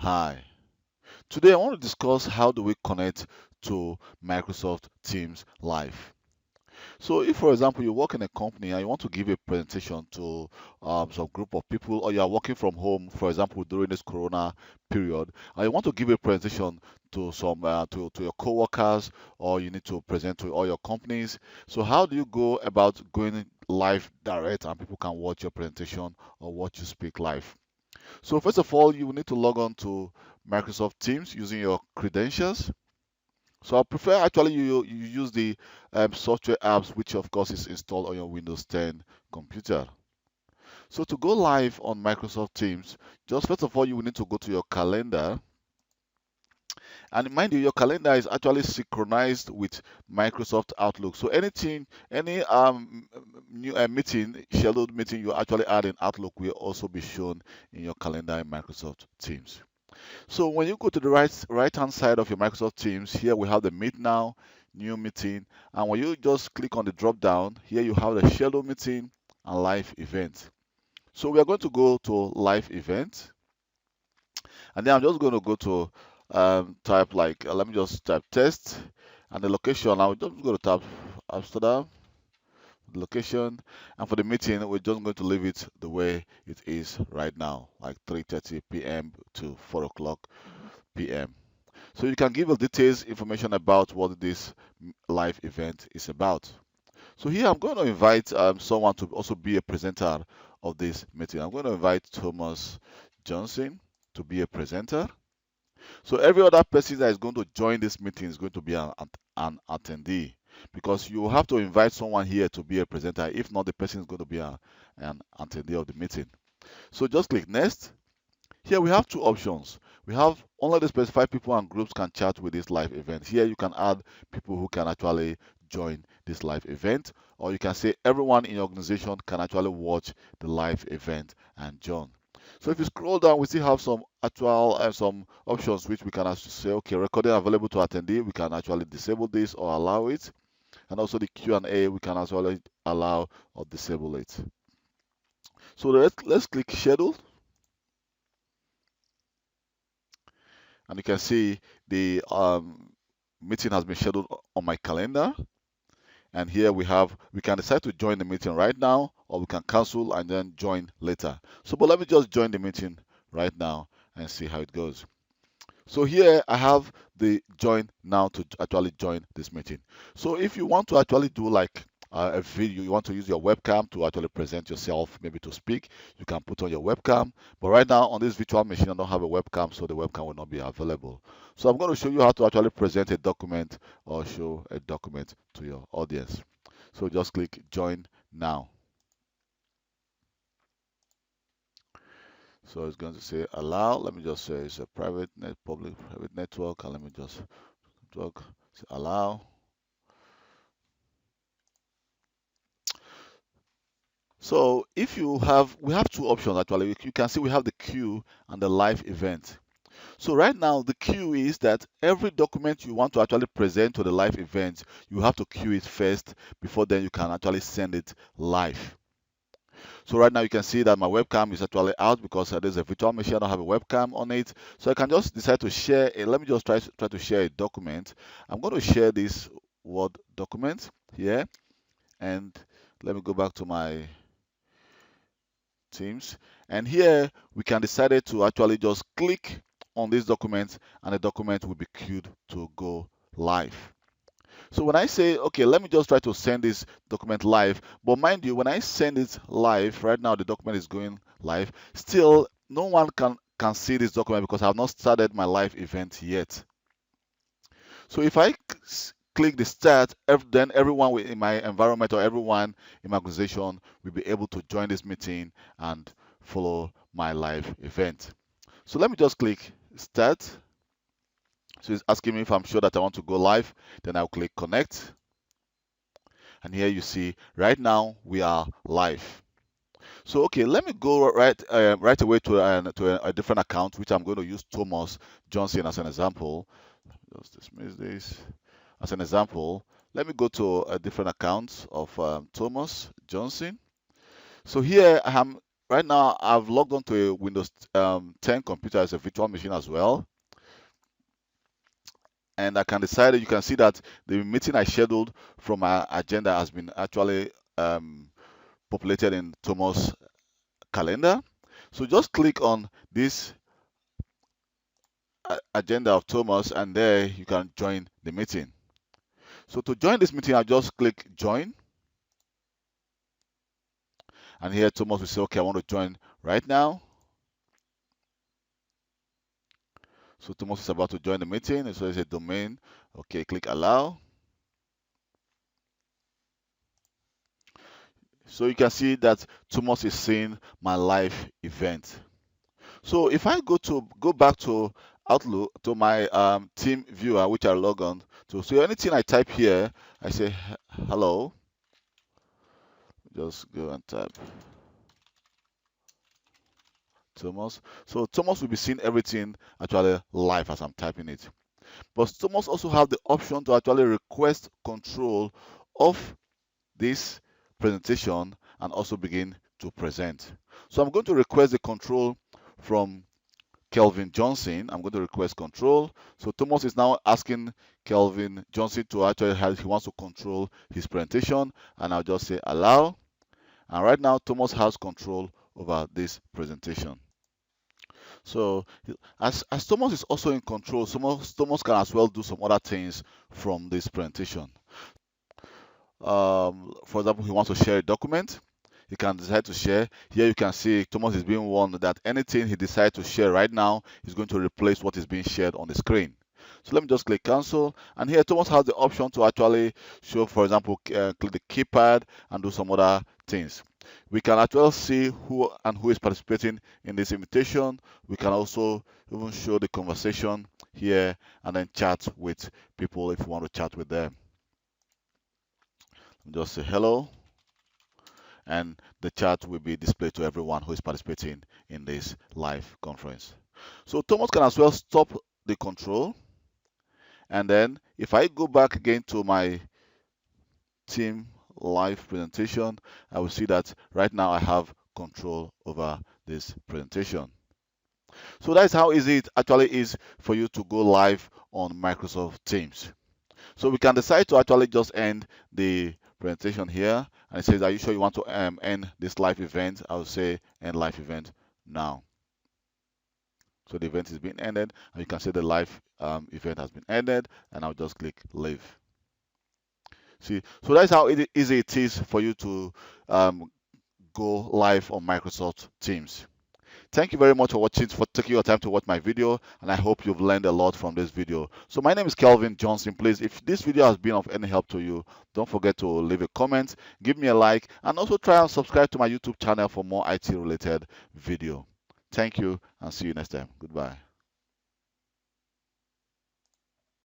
Hi. Today I want to discuss how do we connect to Microsoft Teams Live. So if, for example, you work in a company and you want to give a presentation to some group of people, or you are working from home, for example, during this Corona period, and you want to give a presentation to some to your coworkers, or you need to present to all your companies. So how do you go about going live direct and people can watch your presentation or watch you speak live? So first of all, you will need to log on to Microsoft Teams using your credentials. So I prefer actually you use the software apps, which of course is installed on your Windows 10 computer. So to go live on Microsoft Teams, just first of all, you will need to go to your calendar. And mind you, your calendar is actually synchronized with Microsoft Outlook. So anything, any new meeting, scheduled meeting you actually add in Outlook will also be shown in your calendar in Microsoft Teams. So when you go to the right hand side of your Microsoft Teams, here we have the Meet Now, New Meeting, and when you just click on the drop down, here you have the Schedule Meeting and Live Event. So we are going to go to Live Event, and then I'm just going to go to type like let me just type test, and the location. I'm just going to type Amsterdam location, and for the meeting we're just going to leave it the way it is right now, like 3:30 p.m. to 4 o'clock p.m. So you can give a details information about what this live event is about. So here I'm going to invite someone to also be a presenter of this meeting. I'm going to invite Thomas Johnson to be a presenter. So every other person that is going to join this meeting is going to be an attendee, because you have to invite someone here to be a presenter. If not, the person is going to be an attendee of the meeting. So just click next. Here we have two options. We have only the specified people and groups can chat with this live event. Here you can add people who can actually join this live event, or you can say everyone in your organization can actually watch the live event and join. So if you scroll down, we still have some actual some options which we can actually say, okay, recording available to attendee. We can actually disable this or allow it, and also the Q&A we can actually allow or disable it. So let's click schedule. And you can see the meeting has been scheduled on my calendar. And here we can decide to join the meeting right now, or we can cancel and then join later. So, but let me just join the meeting right now and see how it goes. So here I have the join now to actually join this meeting. So if you want to actually do like a video, you want to use your webcam to actually present yourself, maybe to speak, you can put on your webcam. But right now on this virtual machine, I don't have a webcam, so the webcam will not be available. So I'm going to show you how to actually present a document or show a document to your audience. So just click join now. So it's going to say allow. Let me just say it's a public private network, and let me just network say allow. So if you have, we have two options actually. You can see we have the queue and the live event. So right now the queue is that every document you want to actually present to the live event, you have to queue it first before then you can actually send it live. So right now you can see that my webcam is actually out because there's a virtual machine. I don't have a webcam on it. So I can just decide to share let me just try to share a document. I'm going to share this Word document here, and let me go back to my Teams. And here we can decide to actually just click on this document, and the document will be queued to go live. So when I say, okay, let me just try to send this document live, but mind you, when I send it live, right now the document is going live, still no one can see this document because I have not started my live event yet. So if I click the start, then everyone in my environment or everyone in my organization will be able to join this meeting and follow my live event. So let me just click start. So it's asking me if I'm sure that I want to go live. Then I'll click connect. And here you see right now we are live. So okay, let me go right away to a different account, which I'm going to use Thomas Johnson as an example. Just dismiss this as an example. Let me go to a different account of Thomas Johnson. So here I am right now I've logged on to a Windows 10 computer as a virtual machine as well, and I can decide. You can see that the meeting I scheduled from my agenda has been actually populated in Thomas' calendar. So just click on this agenda of Thomas, and there you can join the meeting. So to join this meeting, I just click join, and here Thomas will say, okay, I want to join right now. So Thomas is about to join the meeting. So it's a domain. Okay, click allow. So you can see that Thomas is seeing my live event. So if I go back to Outlook to my team viewer, which I log on to, so anything I type here, I say hello. Just go and type Thomas. So Thomas will be seeing everything actually live as I'm typing it. But Thomas also have the option to actually request control of this presentation and also begin to present. So I'm going to request the control from Kelvin Johnson. I'm going to request control. So Thomas is now asking Kelvin Johnson to actually have, he wants to control his presentation, and I'll just say allow. And right now Thomas has control over this presentation. So as Thomas is also in control, Thomas can as well do some other things from this presentation. For example, he wants to share a document. He can decide to share. Here you can see Thomas is being warned that anything he decides to share right now is going to replace what is being shared on the screen. So let me just click cancel. And here Thomas has the option to actually show, for example, click the keypad and do some other things. We can actually see who is participating in this invitation. We can also even show the conversation here and then chat with people if you want to chat with them. Just say hello, and the chat will be displayed to everyone who is participating in this live conference. So Thomas can as well stop the control, and then if I go back again to my team live presentation, I will see that right now I have control over this presentation. So that's how easy it actually is for you to go live on Microsoft Teams. So we can decide to actually just end the presentation here, and it says, are you sure you want to end this live event? I'll say end live event now. So the event is being ended, and you can see the live event has been ended, and I'll just click leave. See, so that's how easy it is for you to go live on Microsoft Teams. Thank you very much for watching, for taking your time to watch my video, and I hope you've learned a lot from this video. So my name is Kelvin Johnson. Please, if this video has been of any help to you, don't forget to leave a comment, give me a like, and also try and subscribe to my YouTube channel for more IT related video. Thank you, and see you next time. Goodbye.